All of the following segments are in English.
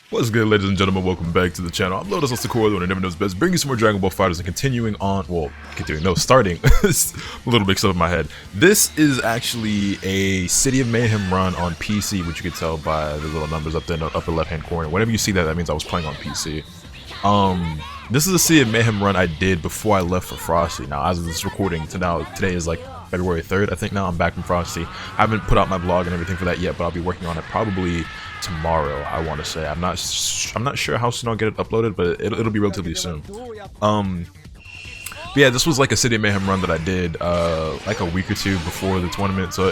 What's good, ladies and gentlemen? Welcome back to the channel. I'm LotusAsakura, the one who never knows best, bringing some more Dragon Ball FighterZ and starting a little mixed up in my head. This is actually a City of Mayhem run on PC, which you can tell by the little numbers up there in the upper left-hand corner. Whenever you see that, that means I was playing on PC. This is a City of Mayhem run I did before I left for Frosty. Now, as of this recording, today is like February 3rd, I think now. I'm back from Frosty. I haven't put out my vlog and everything for that yet, but I'll be working on it probably tomorrow, I want to say. I'm not sure how soon I'll get it uploaded, but it'll be relatively soon. But yeah, this was like a City of Mayhem run that I did like a week or two before the tournament. So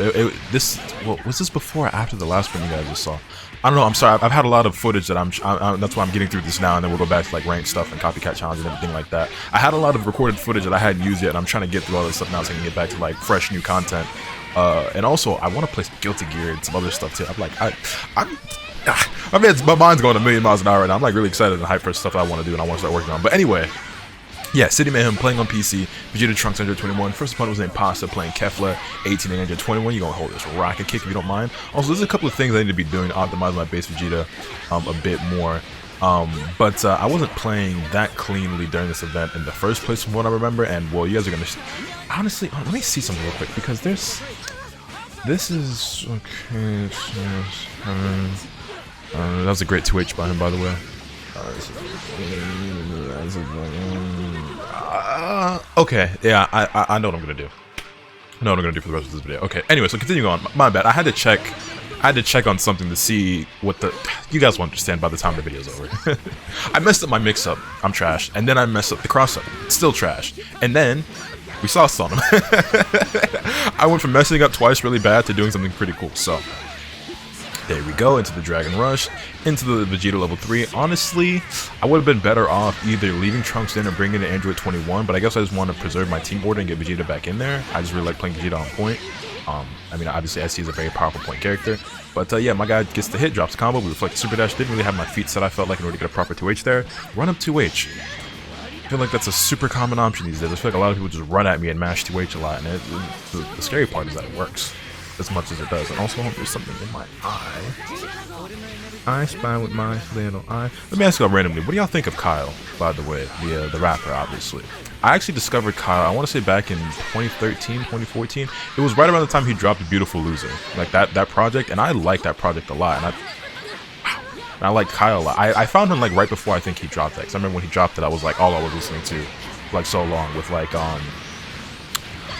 was this before or after the last one you guys just saw? I don't know. I'm sorry. I've had a lot of footage that that's why I'm getting through this now, and then we'll go back to like ranked stuff and copycat challenge and everything like that. I had a lot of recorded footage that I hadn't used yet, and I'm trying to get through all this stuff now so I can get back to like fresh new content. And also, I want to play some Guilty Gear and some other stuff too. I'm like, my mind's going a million miles an hour right now. I'm like really excited and hyped for stuff that I want to do and I want to start working on. But anyway, yeah, City Mayhem playing on PC. Vegeta Trunks 121. First opponent was named Pasta playing Kefla 18 and 121. You're gonna hold this rocket kick if you don't mind. Also, there's a couple of things I need to be doing to optimize my base Vegeta a bit more. But I wasn't playing that cleanly during this event in the first place from what I remember. And well, you guys are gonna honestly let me see something real quick because this is okay. That was a great 2H by him, by the way. Okay, yeah, I know what I'm gonna do. I know what I'm gonna do for the rest of this video. Okay, anyway, so continuing on. My bad. I had to check on something to see what you guys will understand by the time the video's over. I messed up my mix-up. I'm trash. And then I messed up the cross-up. Still trash. And then we sauced on him. I went from messing up twice really bad to doing something pretty cool. So there we go, into the Dragon Rush, into the Vegeta level 3. Honestly, I would have been better off either leaving Trunks in or bringing in Android 21, but I guess I just want to preserve my team order and get Vegeta back in there. I just really like playing Vegeta on point. I mean, obviously, SC is a very powerful point character. But yeah, my guy gets the hit, drops a combo, we reflect the Super Dash. Didn't really have my feet set, I felt like, in order to get a proper 2H there. Run up 2H. I feel like that's a super common option these days. I feel like a lot of people just run at me and mash 2H a lot, and the scary part is that it works as much as it does. And also, there's something in my eye. I spy with my little eye. Let me ask y'all randomly, what do y'all think of Kyle, by the way? The rapper, obviously. I actually discovered Kyle, I want to say back in 2013, 2014. It was right around the time he dropped Beautiful Loser. Like that project, and I liked that project a lot. And I liked Kyle a lot. I found him like right before I think he dropped that. Because I remember when he dropped it, I was like all I was listening to for like so long with like, oh,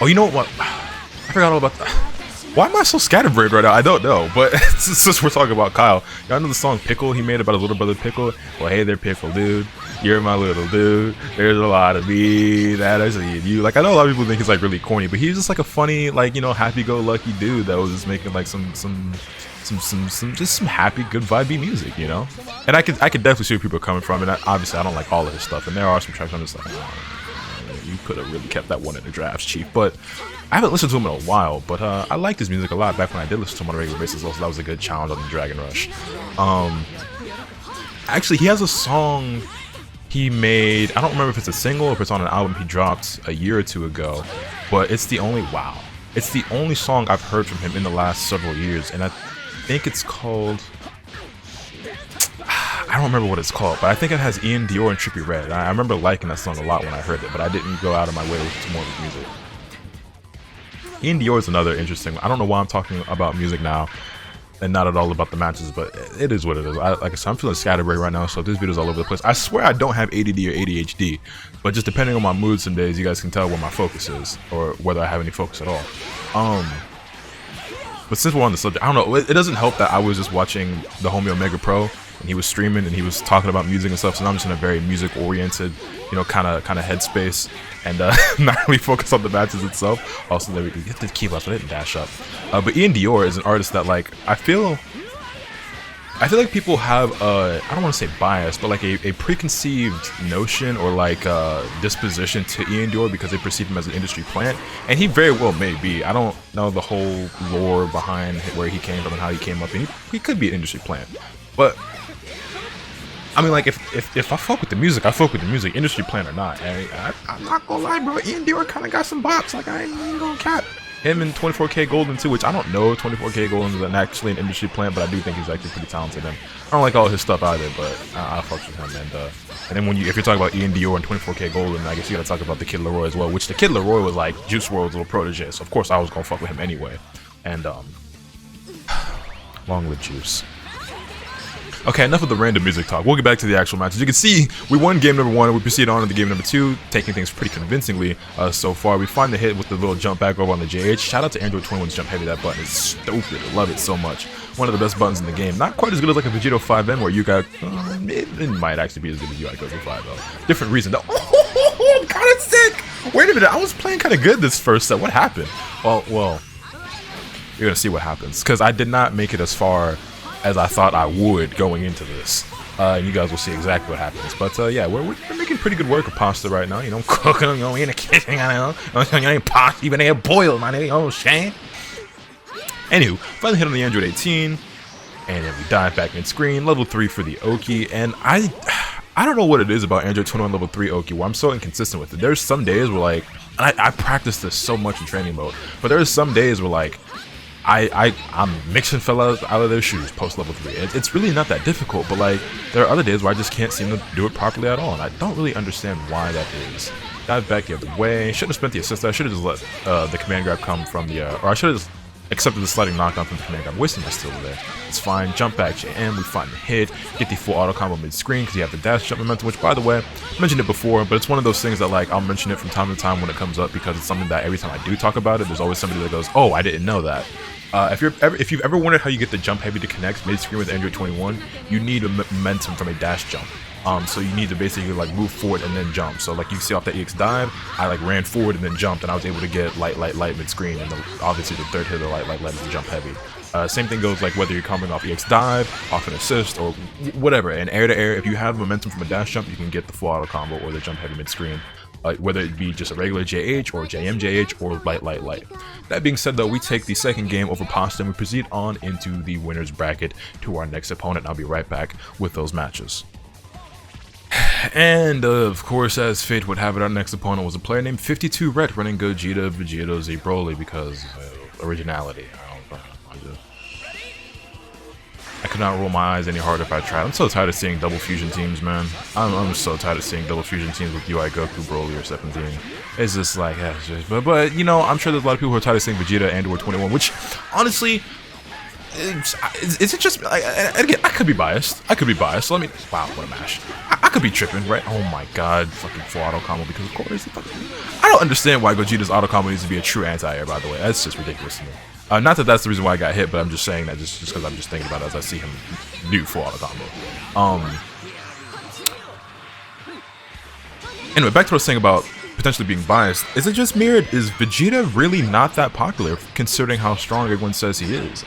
you know what? I forgot all about that. Why am I so scatterbrained right now? I don't know, but since we're talking about Kyle, y'all know the song Pickle he made about his little brother Pickle? Well, hey there, Pickle dude. You're my little dude. There's a lot of me that I see in you. Like, I know a lot of people think he's like really corny, but he's just like a funny, like, you know, happy-go-lucky dude that was just making like some happy, good vibey music, you know. And I could definitely see where people are coming from. And obviously, I don't like all of his stuff, and there are some tracks I'm just like, oh, you could have really kept that one in the drafts, Chief. But I haven't listened to him in a while, but I liked his music a lot back when I did listen to him on a regular basis. Also, that was a good challenge on the Dragon Rush. Actually, he has a song he made. I don't remember if it's a single or if it's on an album he dropped a year or two ago, but it's the only song I've heard from him in the last several years, and I think it's called, I don't remember what it's called, but I think it has Ian Dior and Trippie Redd. I remember liking that song a lot when I heard it, but I didn't go out of my way to listen to more of his music. Ian Dior is another interesting one. I don't know why I'm talking about music now and not at all about the matches, but it is what it is. Like I said, I'm feeling scatterbrained right now, so this video's all over the place. I swear I don't have ADD or ADHD, but just depending on my mood some days, you guys can tell where my focus is, or whether I have any focus at all. But since we're on the subject, I don't know, it doesn't help that I was just watching the homie Omega Pro, and he was streaming, and he was talking about music and stuff, so now I'm just in a very music-oriented, you know, kind of headspace, and not really focused on the matches itself. Also, there we get the key left, I didn't dash up. But Ian Dior is an artist that, like, I feel like people have I don't want to say bias, but like a preconceived notion or like disposition to Ian Dior because they perceive him as an industry plant, and he very well may be. I don't know the whole lore behind where he came from and how he came up, and he could be an industry plant, but I mean, like, if I fuck with the music, I fuck with the music, industry plant or not. And I'm not gonna lie, bro, Ian Dior kind of got some bops. Like, I ain't gonna cap. Him and 24K Golden too, which I don't know if 24K Golden is actually an industry plant, but I do think he's actually pretty talented. And I don't like all his stuff either, but I fucks with him. And then if you're talking about Ian Dior and 24K Golden, I guess you gotta talk about the Kid Leroy as well, which the Kid Leroy was like Juice WRLD's little protege, so of course I was gonna fuck with him anyway. And long live Juice. Okay, enough of the random music talk. We'll get back to the actual matches. You can see we won game number 1, and we proceed on to the game number 2, taking things pretty convincingly so far. We find the hit with the little jump back over on the JH. Shout out to Android 21's jump heavy. That button is stupid. I love it so much. One of the best buttons in the game. Not quite as good as like a Vegito 5M, where you got it might actually be as good as UI Goku 5 though. Different reason though. Oh, God, it's sick. Wait a minute, I was playing kind of good this first set. What happened? Well, you're gonna see what happens, because I did not make it as far as I thought I would going into this. And you guys will see exactly what happens. But yeah, we're making pretty good work of pasta right now. You know, cooking, you know, in the kitchen, you know, ain't pasta, even ain't boiled, my nigga, you know what I'm saying? Anywho, finally hit on the Android 18, and then we dive back mid-screen, level 3 for the Oki, and I don't know what it is about Android 21 level 3 Oki where I'm so inconsistent with it. There's some days where like, I practice this so much in training mode, but there's some days where like, I'm mixing fellas out of their shoes post level 3. It's really not that difficult, but like there are other days where I just can't seem to do it properly at all, and I don't really understand why that is. Dive back the other way. Shouldn't have spent the assist. I should have just let the command grab come from the, or I should have just accepted the sliding knockdown from the command grab. Wasting my still there. It's fine. Jump back JM. We find the hit. Get the full auto combo mid screen because you have the dash jump momentum, which by the way, I mentioned it before, but it's one of those things that like I'll mention it from time to time when it comes up because it's something that every time I do talk about it, there's always somebody that goes, "Oh, I didn't know that." If you've ever wondered how you get the jump heavy to connect mid-screen with Android 21, you need a momentum from a dash jump. So you need to basically like move forward and then jump. So like you see off that EX dive, I like ran forward and then jumped, and I was able to get light mid-screen, and obviously the third hit of light is the jump heavy. Same thing goes like whether you're coming off EX dive, off an assist, or whatever. And air to air, if you have momentum from a dash jump, you can get the full auto combo or the jump heavy mid-screen. Whether it be just a regular JH or JMJH or light. That being said though, we take the second game over pasta and we proceed on into the winner's bracket to our next opponent. I'll be right back with those matches. And of course, as fate would have it, our next opponent was a player named 52 Ret running Gogeta, Vegito, Z Broly because originality. I could not roll my eyes any harder if I tried. I'm so tired of seeing double fusion teams, man. I'm so tired of seeing double fusion teams with UI Goku, Broly, or 17. It's just like, yeah, it's just, but you know, I'm sure there's a lot of people who are tired of seeing Vegeta and or 21, which honestly, is it just, again, I could be biased. So let me, wow, what a mash. I could be tripping, right? Oh my god, fucking full auto combo because of course, I don't understand why Gogeta's auto combo needs to be a true anti-air, by the way. That's just ridiculous to me. Not that that's the reason why I got hit, but I'm just saying that just because I'm just thinking about it as I see him do full auto combo. Anyway, back to what I was saying about potentially being biased. Is it just me, or is Vegeta really not that popular considering how strong everyone says he is?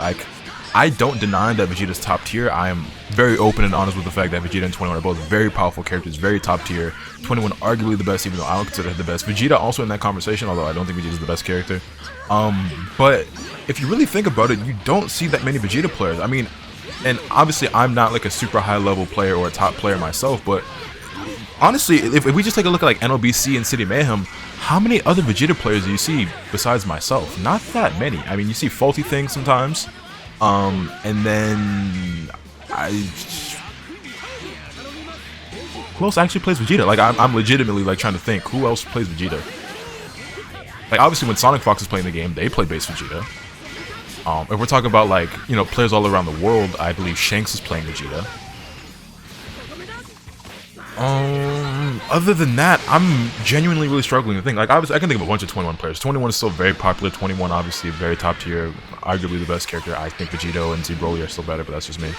I don't deny that Vegeta's top tier. I am very open and honest with the fact that Vegeta and 21 are both very powerful characters, very top tier. 21 arguably the best, even though I don't consider him the best. Vegeta also in that conversation, although I don't think Vegeta's the best character. But if you really think about it, you don't see that many Vegeta players. I mean, and obviously I'm not like a super high level player or a top player myself, but honestly, if we just take a look at like NOBC and City of Mayhem, how many other Vegeta players do you see besides myself? Not that many. I mean, you see faulty things sometimes. And then who else actually plays Vegeta? Like I'm legitimately like trying to think who else plays Vegeta. Like obviously when Sonic Fox is playing the game, they play base Vegeta. If we're talking about like, you know, players all around the world, I believe Shanks is playing Vegeta. Other than that, I'm genuinely really struggling to think. Like, obviously, I can think of a bunch of 21 players. 21 is still very popular. 21, obviously, very top tier. Arguably the best character. I think Vegito and Z Broly are still better, but that's just me.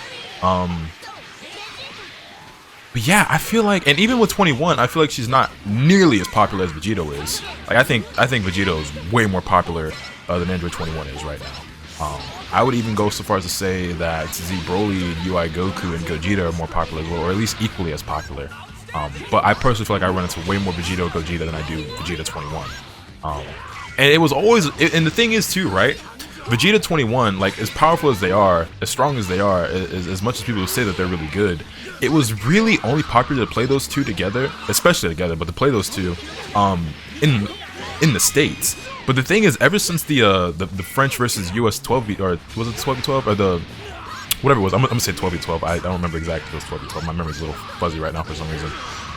But yeah, I feel like, and even with 21, I feel like she's not nearly as popular as Vegito is. Like, I think Vegito is way more popular than Android 21 is right now. I would even go so far as to say that Z Broly, UI Goku, and Gogeta are more popular as well, or at least equally as popular. But I personally feel like I run into way more Vegito Gogeta than I do Vegeta 21. And it was always, and the thing is too, right? Vegeta 21, like as powerful as they are, as strong as they are, as much as people say that they're really good, it was really only popular to play those two together, especially together, but to play those two, in in the States. But the thing is, ever since the French versus US 12v, or was it 12v12, or the whatever it was, I'm gonna say 12v12. I don't remember exactly if it was 12v12. My memory's a little fuzzy right now for some reason.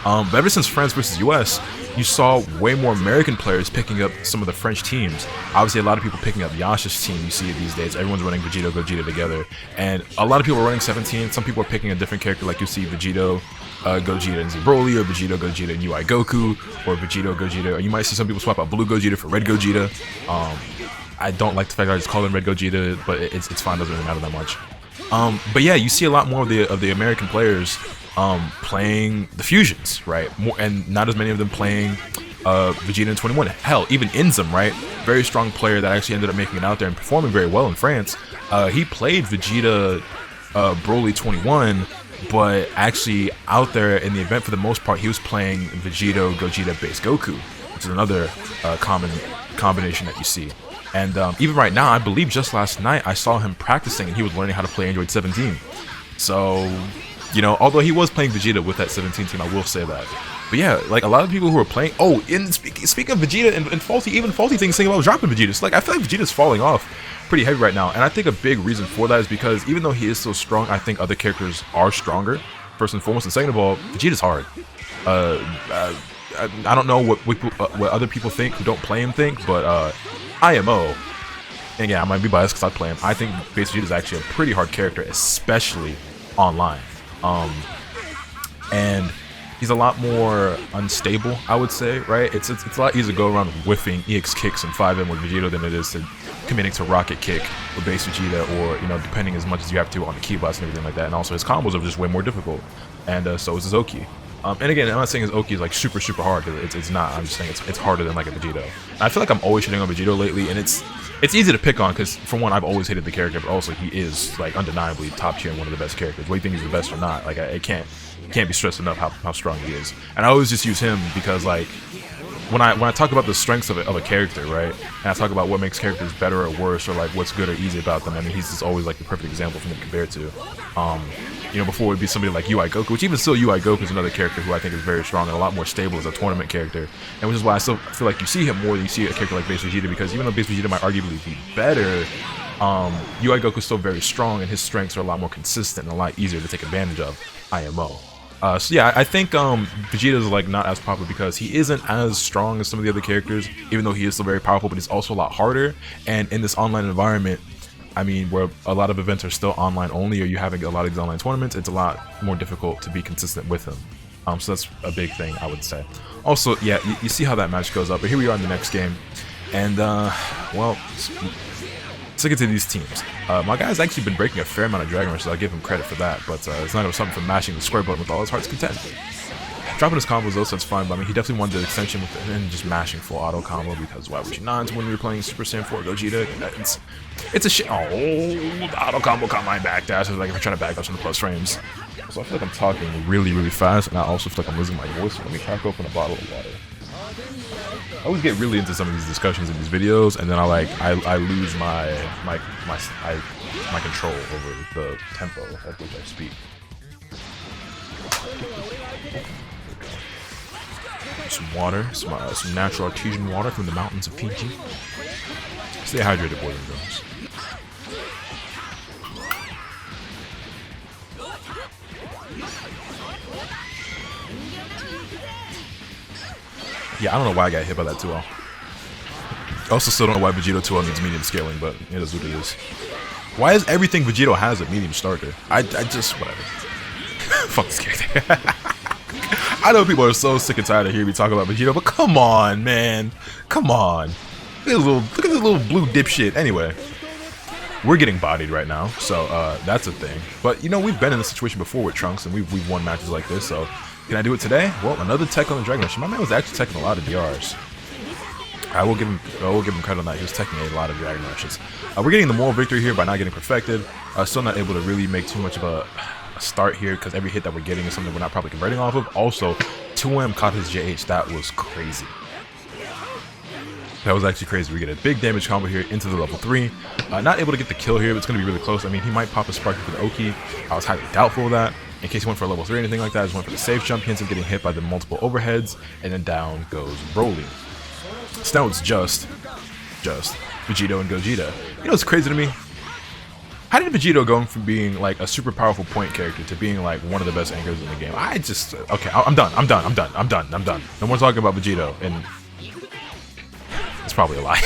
But ever since France versus US, you saw way more American players picking up some of the French teams. Obviously, a lot of people picking up Yasha's team. You see it these days. Everyone's running Vegito, Gogeta together. And a lot of people are running 17. Some people are picking a different character, like you see Vegito, Gogeta, and Broly, or Vegito, Gogeta, and UI Goku, or Vegito, Gogeta. Or you might see some people swap out Blue Gogeta for Red Gogeta. I don't like the fact that I just call him Red Gogeta, but it's fine. Doesn't really matter that much. But yeah, you see a lot more of the American players playing the fusions, right? More, and not as many of them playing Vegeta in 21. Hell, even Inzum, right? Very strong player that actually ended up making it out there and performing very well in France. He played Vegeta Broly 21, but actually out there in the event for the most part, he was playing Vegito Gogeta base Goku, which is another common combination that you see. And even right now, I believe just last night, I saw him practicing and he was learning how to play Android 17. So, you know, although he was playing Vegeta with that 17 team, I will say that. But yeah, like a lot of people who are playing, speaking of Vegeta and Faulty, even Faulty things saying about dropping Vegeta. It's like, I feel like Vegeta's falling off pretty heavy right now. And I think a big reason for that is because even though he is so strong, I think other characters are stronger, first and foremost. And second of all, Vegeta's hard. I don't know what other people think who don't play him think, but IMO, and yeah, I might be biased because I play him. I think base Vegeta is actually a pretty hard character, especially online. And he's a lot more unstable, I would say, right? It's a lot easier to go around whiffing EX kicks and 5M with Vegeta than it is to committing to rocket kick with base Vegeta, or, you know, depending as much as you have to on the key blast and everything like that. And also his combos are just way more difficult, and so is his Oki. And again, I'm not saying his Oki is like super hard, because it's not. I'm just saying it's harder than like a Vegito. And I feel like I'm always shitting on Vegito lately, and it's easy to pick on because, for one, I've always hated the character, but also he is like undeniably top tier and one of the best characters. Whether you think he's the best or not, like I can't be stressed enough how strong he is. And I always just use him because, like, when I talk about the strengths of a character, right, and I talk about what makes characters better or worse, or like what's good or easy about them, I mean, he's just always like the perfect example for me to compare to. You know, before it would be somebody like UI Goku, which even still UI Goku is another character who I think is very strong and a lot more stable as a tournament character, and which is why I still feel like you see him more than you see a character like base Vegeta, because even though base Vegeta might arguably be better, UI Goku is still very strong, and his strengths are a lot more consistent and a lot easier to take advantage of. IMO. So yeah, I think Vegeta is like not as popular because he isn't as strong as some of the other characters, even though he is still very powerful, but he's also a lot harder. And in this online environment, I mean, where a lot of events are still online only, or you having a lot of these online tournaments, it's a lot more difficult to be consistent with him. So that's a big thing, I would say. Also, yeah, you see how that match goes up, but here we are in the next game. And, well, let's get to these teams. My guy's actually been breaking a fair amount of Dragon Rush, so I'll give him credit for that, but it's not something from mashing the square button with all his heart's content. Dropping his combos though, so that's fine, but I mean, he definitely wanted the extension with it, and just mashing full auto combo, because why would you not when we were playing Super Saiyan 4 Gogeta? It's a shit. Oh, the auto combo caught my backdash. Like if I'm trying to backdash on the plus frames. So I feel like I'm talking really fast, and I also feel like I'm losing my voice. So let me crack open a bottle of water. I always get really into some of these discussions in these videos, and then I lose my control over the tempo at which I speak. Some water, some natural artesian water from the mountains of Fiji. Stay hydrated, boys and girls. Yeah, I don't know why I got hit by that 2L. I also still don't know why Vegito 2L needs medium scaling, but it is what it is. Why is everything Vegito has a medium starter? I just, whatever. Fuck this character. I know people are so sick and tired of hearing me talk about Vegito, but come on, man. Come on. Look at this little blue dipshit. Anyway, we're getting bodied right now, so that's a thing. But, you know, we've been in this situation before with Trunks, and we've won matches like this, so can I do it today? Well, another tech on the Dragon Rush. My man was actually teching a lot of DRs. I will give him credit on that. He was teching a lot of Dragon Rushes. We're getting the moral victory here by not getting perfected. Still not able to really make too much of a start here, because every hit that we're getting is something we're not probably converting off of. Also, 2M caught his JH. That was crazy. That was actually crazy. We get a big damage combo here into the level 3. Not able to get the kill here, but it's going to be really close. I mean, he might pop a Sparky for the Oki. I was highly doubtful of that. In case he went for a level 3 or anything like that, I just went for the safe jump. He ends up getting hit by the multiple overheads, and then down goes Broly. So now it's just Vegito and Gogeta. You know what's crazy to me? How did Vegito go from being like a super powerful point character to being like one of the best anchors in the game? Okay, I'm done. No more talking about Vegito, and it's probably a lie.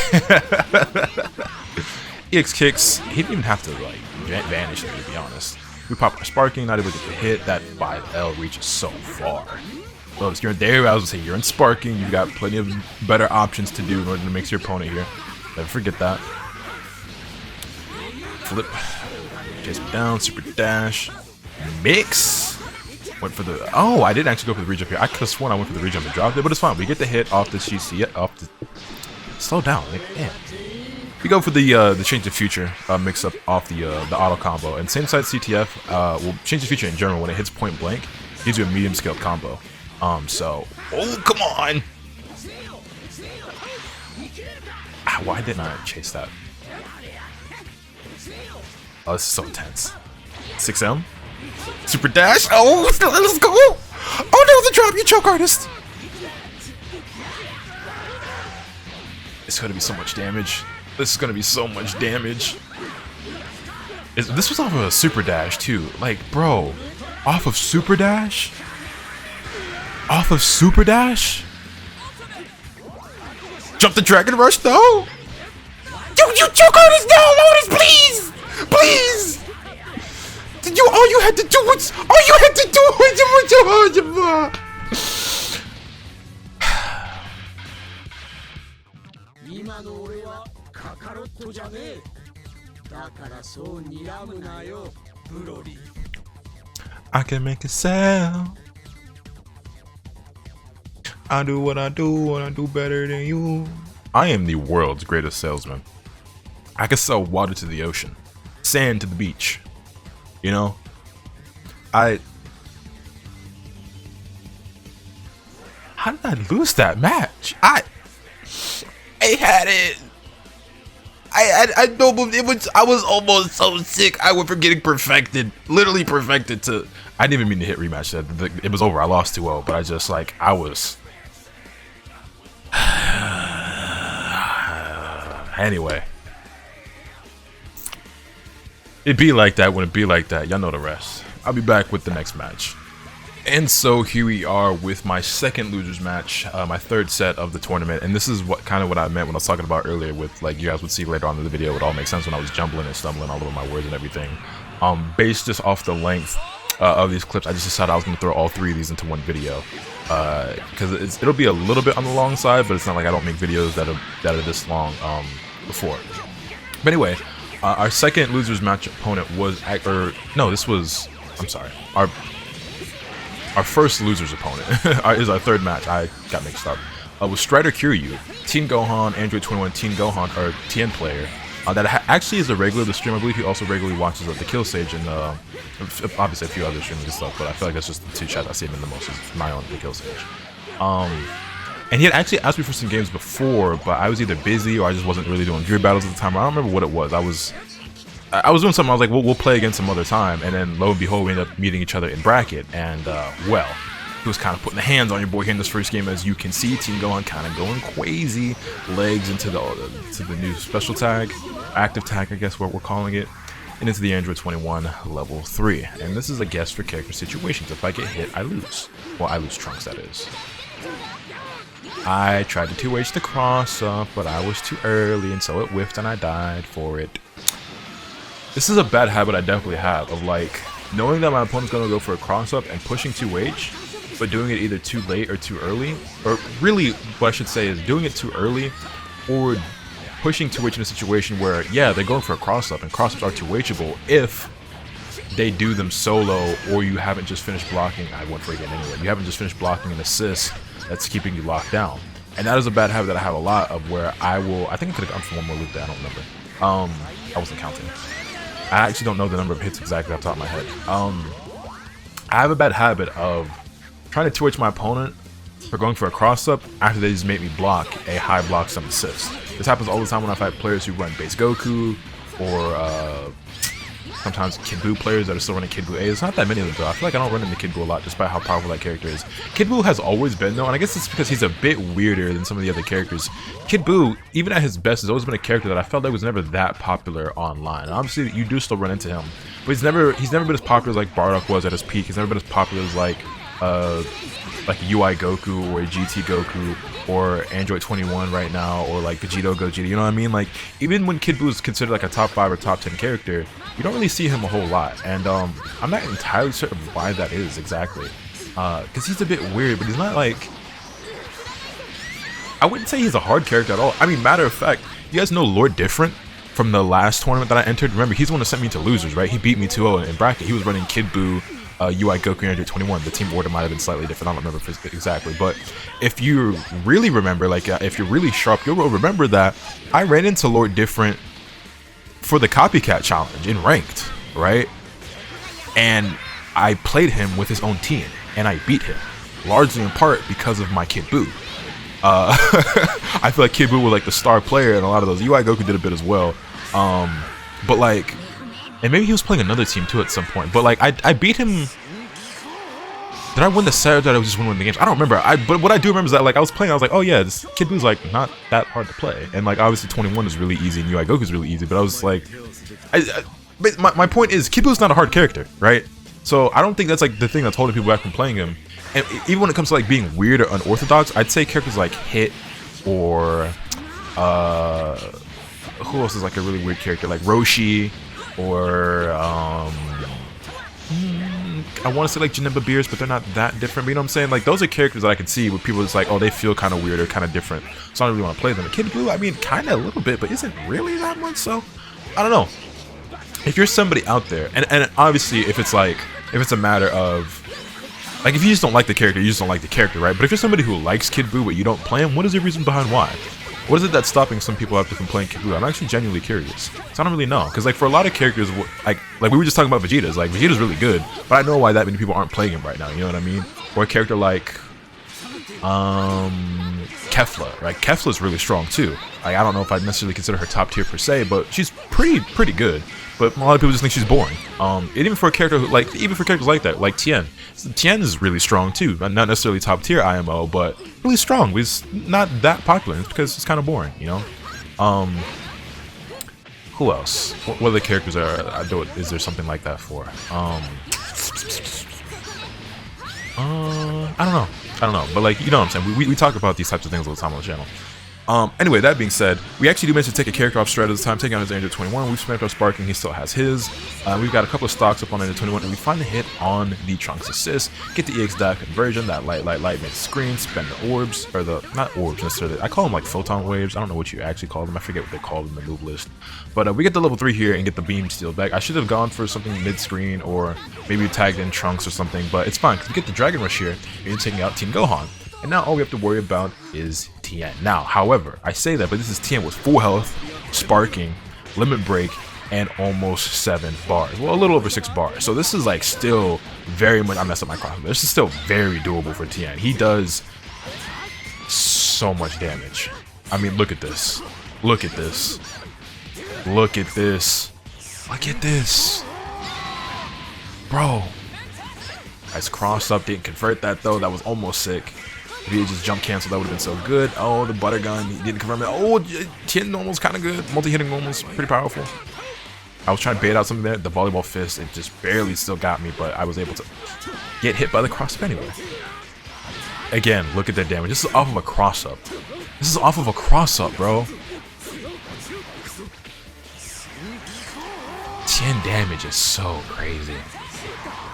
EX kicks, he didn't even have to like vanish there, to be honest. We pop our sparking, not able to get the hit. That 5L reaches so far. Lotus, you're in there. I was gonna say you're in sparking. You got plenty of better options to do in order to mix your opponent here. Never forget that. Flip. Chase me down. Super dash. Mix. Went for the. Oh, I didn't actually go for the rejump here. I could have sworn I went for the rejump and dropped it, but it's fine. We get the hit off the CC. Off the. Slow down. Like, damn. We go for the change the future mix up off the auto combo, and same side CTF will change the future in general when it hits point blank. Gives you a medium scale combo. So oh come on! Why didn't I chase that? Oh, this is so intense. 6M, super dash. Oh, let's go! Oh no, the drop! You choke artist. It's gonna be so much damage. This is gonna be so much damage. This was off of a super dash too. Like, bro, off of super dash? Off of super dash? Jump the dragon rush though? You choke artist now, Lotus, please! Please! All you had to do was I can make a sound. I do what I do and I do better than you. I am the world's greatest salesman. I can sell water to the ocean, sand to the beach. You know? How did I lose that match? I had it. I know, but I was almost so sick. I went from getting perfected, literally perfected, to I didn't even mean to hit rematch. It was over. I lost 2-0, but I just like I was. Anyway, it be like that when it be like that. Y'all know the rest. I'll be back with the next match. And so here we are with my second losers match, my third set of the tournament, and this is what I meant when I was talking about earlier with, like, you guys would see later on in the video, it would all make sense when I was jumbling and stumbling all over my words and everything. Based just off the length of these clips, I just decided I was going to throw all three of these into one video, because it'll be a little bit on the long side, but it's not like I don't make videos that are this long before. But anyway, our second losers match opponent was, I'm sorry, our first loser's opponent is our third match. I got mixed up. Was Strider Kiryu, Tien Gohan, Android 21, Tien Gohan, or Tien player. That actually is a regular of the stream. I believe he also regularly watches the Kill Stage and obviously a few other streams and stuff. But I feel like that's just the two chats I see him in the most. Is my own the Kill Stage. And he had actually asked me for some games before, but I was either busy or I just wasn't really doing Gear battles at the time. I don't remember what it was. I was doing something. I was like, we'll play again some other time. And then lo and behold, we ended up meeting each other in bracket. And well, he was kind of putting the hands on your boy here in this first game, as you can see. Tien Gohan kind of going crazy, legs into the new special tag, active tag, I guess what we're calling it, and into the Android 21 level 3. And this is a guess for character situations. If I get hit, I lose. Well, I lose Trunks, that is. I tried to 2H the cross up, but I was too early, and so it whiffed, and I died for it. This is a bad habit I definitely have, of like knowing that my opponent's gonna go for a cross up and pushing 2H, but doing it either too late or too early, or really what I should say is doing it too early, or pushing 2H in a situation where, yeah, they're going for a cross up, and cross ups are 2Hable if they do them solo, or you haven't just finished blocking. I went for it again anyway. You haven't just finished blocking an assist that's keeping you locked down, and that is a bad habit that I have a lot of, where I think I could have gone for one more loop there. I don't remember. I wasn't counting. I actually don't know the number of hits exactly off the top of my head. I have a bad habit of trying to 2H my opponent for going for a cross-up after they just make me block a high block some assist. This happens all the time when I fight players who run base Goku, or sometimes Kid Buu players that are still running Kid Buu A. There's not that many of them though. I feel like I don't run into Kid Buu a lot despite how powerful that character is. Kid Buu has always been though, and I guess it's because he's a bit weirder than some of the other characters. Kid Buu, even at his best, has always been a character that I felt like was never that popular online. And obviously you do still run into him, but he's never been as popular as like Bardock was at his peak. He's never been as popular as like UI Goku or GT Goku or Android 21 right now, or like Vegito Gogeta, you know what I mean? Like, even when Kid Buu is considered like a top 5 or top 10 character, you don't really see him a whole lot, and I'm not entirely certain why that is exactly, because he's a bit weird, but he's not like, I wouldn't say he's a hard character at all. I mean, matter of fact, you guys know Lord Different from the last tournament that I entered? Remember, he's the one that sent me to losers, right? He beat me 2-0 in bracket. He was running Kid Buu, UI Goku, and Android 21. The team order might have been slightly different. I don't remember exactly, but if you really remember, like if you're really sharp, you'll remember that I ran into Lord Different for the copycat challenge in ranked, right? And I played him with his own Tien, and I beat him, largely in part because of my Kid Buu. I feel like Kid Buu was like the star player in a lot of those. UI Goku did a bit as well, but like, and maybe he was playing another team too at some point. But like, I beat him. Did I win the set, or did I just win the games? I don't remember. But what I do remember is that like I was playing, I was like, oh yeah, this Kid Buu's like not that hard to play, and like obviously 21 is really easy and UI Goku's really easy. But I was like, but my point is, Kid Buu's not a hard character, right? So I don't think that's like the thing that's holding people back from playing him. And even when it comes to like being weird or unorthodox, I'd say characters like Hit or who else is like a really weird character, like Roshi, or I want to say like Janemba Beers, but they're not that different. But you know what I'm saying? Like, those are characters that I can see where people just like, oh, they feel kind of weird or kind of different, so I don't really want to play them. But Kid Buu, I mean, kind of a little bit, but isn't really that much. So I don't know. If you're somebody out there, and obviously if it's a matter of like, if you just don't like the character, you just don't like the character, right? But if you're somebody who likes Kid Buu but you don't play him, what is the reason behind why? What is it that's stopping some people after from playing Kid Buu? I'm actually genuinely curious. So I don't really know, because like for a lot of characters, like we were just talking about Vegeta's. Like, Vegeta's really good, but I know why that many people aren't playing him right now. You know what I mean? Or a character like Kefla, right? Kefla's really strong too. Like, I don't know if I'd necessarily consider her top tier per se, but she's pretty good. But a lot of people just think she's boring. And even for a character who, like, even for characters like that, like Tien. Tien is really strong too. Not necessarily top tier IMO, but really strong. He's not that popular. It's because it's kind of boring, you know. Who else? What other characters is there something like that for? I don't know. But like, you know what I'm saying. We talk about these types of things all the time on the channel. Anyway, that being said, we actually do manage to take a character off Strat at this time, taking on his Android 21. We've spent our Sparking, he still has his. We've got a couple of stocks up on Android 21, and we finally hit on the Trunks assist. Get the EX dive conversion, that light makes screen, spend the orbs, or the, not orbs necessarily, I call them like photon waves. I don't know what you actually call them, I forget what they call them in the move list. But we get the level 3 here and get the beam steal back. I should have gone for something mid-screen, or maybe tagged in Trunks or something, but it's fine, because we get the Dragon Rush here, and you're taking out Team Gohan. And now all we have to worry about is Tien. Now, however, I say that, but this is Tien with full health, Sparking, Limit Break, and almost 7 bars. Well, a little over 6 bars. So this is like still very much, I messed up my cross. This is still very doable for Tien. He does so much damage. I mean, look at this. Look at this. Look at this. Look at this. Bro. Nice cross up, didn't convert that though. That was almost sick. If he had just jump cancel, that would have been so good. Oh, the butter gun, he didn't confirm it. Oh, Tien normal's kind of good. Multi-hitting normal's pretty powerful. I was trying to bait out something there. The volleyball fist, it just barely still got me, but I was able to get hit by the cross-up anyway. Again, look at that damage. This is off of a cross-up. This is off of a cross-up, bro. Tien damage is so crazy.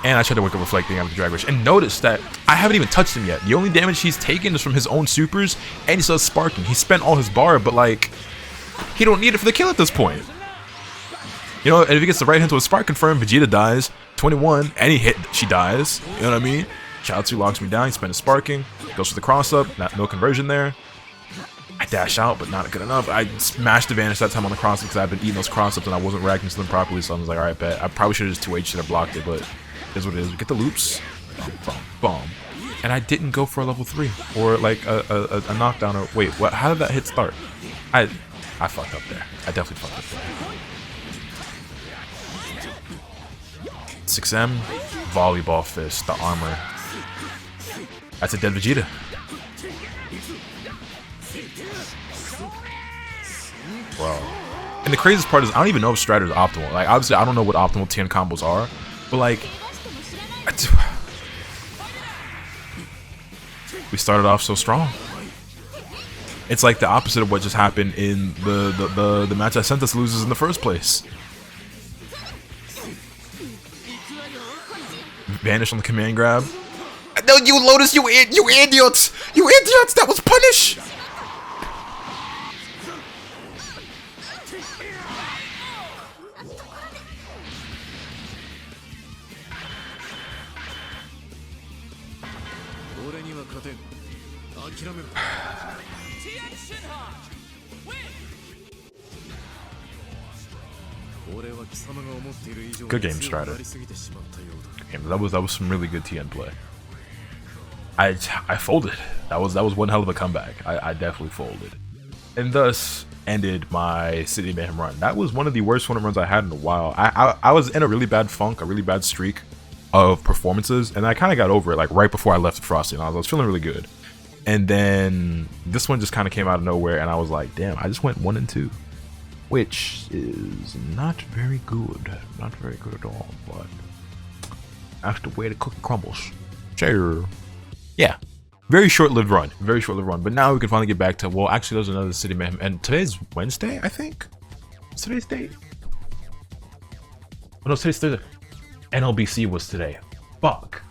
And I tried to work a reflecting out of the Drag Rush. And notice that I haven't even touched him yet. The only damage he's taken is from his own supers, and he still has Sparking. He spent all his bar, but like, he don't need it for the kill at this point. You know, and if he gets the right hand to a Spark confirm, Vegeta dies. 21, any hit, she dies. You know what I mean? Chaozu locks me down, he spent his Sparking. Goes for the cross-up, no conversion there. I dash out, but not good enough. I smashed the Vanish that time on the cross-up because I've been eating those cross-ups and I wasn't reacting to them properly, so I was like, alright, bet. I probably should have just 2H, should have blocked it, but is what it is. We get the loops, boom, and I didn't go for a level 3 or like a knockdown or wait, what? How did that hit start? I fucked up there. I definitely fucked up 6M, volleyball fist, the armor. That's a dead Vegeta. Bro. And the craziest part is I don't even know if Strider's optimal. Like, obviously, I don't know what optimal Tien combos are, but like, we started off so strong. It's like the opposite of what just happened in the match I sent us losers in the first place. Vanish on the command grab. No, you Lotus, you idiots! You idiots! That was punish! Good game, Strider. That was some really good Tien play. I folded. That was one hell of a comeback. I definitely folded, and thus ended my City of Mayhem run. That was one of the worst tournament runs I had in a while. I was in a really bad funk, a really bad streak of performances, and I kind of got over it like right before I left Frosty. And I was feeling really good, and then this one just kind of came out of nowhere, and I was like, damn, I just went 1 and 2. Which is not very good. Not very good at all, but that's the way the cookie crumbles. Sure. Yeah. Very short-lived run. Very short-lived run. But now we can finally get back to, well, actually, there's another City Mayhem. And today's Wednesday, I think? What's today's date? Oh, no, today's Thursday. NLBC was today. Fuck.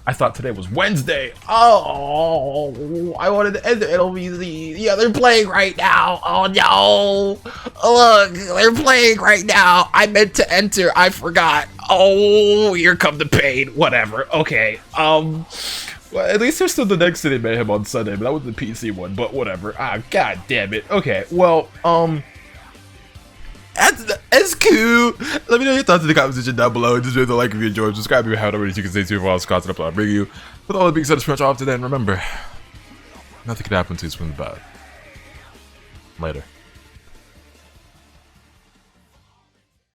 I thought today was Wednesday. Oh, I wanted to end the NLBC. Yeah, they're playing right now. Oh no. Look, they're playing right now. I meant to enter. I forgot. Oh, here come the pain. Whatever. Okay. Well, at least there's still the next City Mayhem on Sunday, but that was the PC one. But whatever. Ah, god damn it. Okay. Well, that's cool. Let me know your thoughts in the comment section down below. Just leave a like if you enjoyed. Subscribe if you haven't already so you can stay tuned for all this content I'll bring you. With all the being said, it's pretty much off today. And remember, nothing can happen to you swim the bad. Later.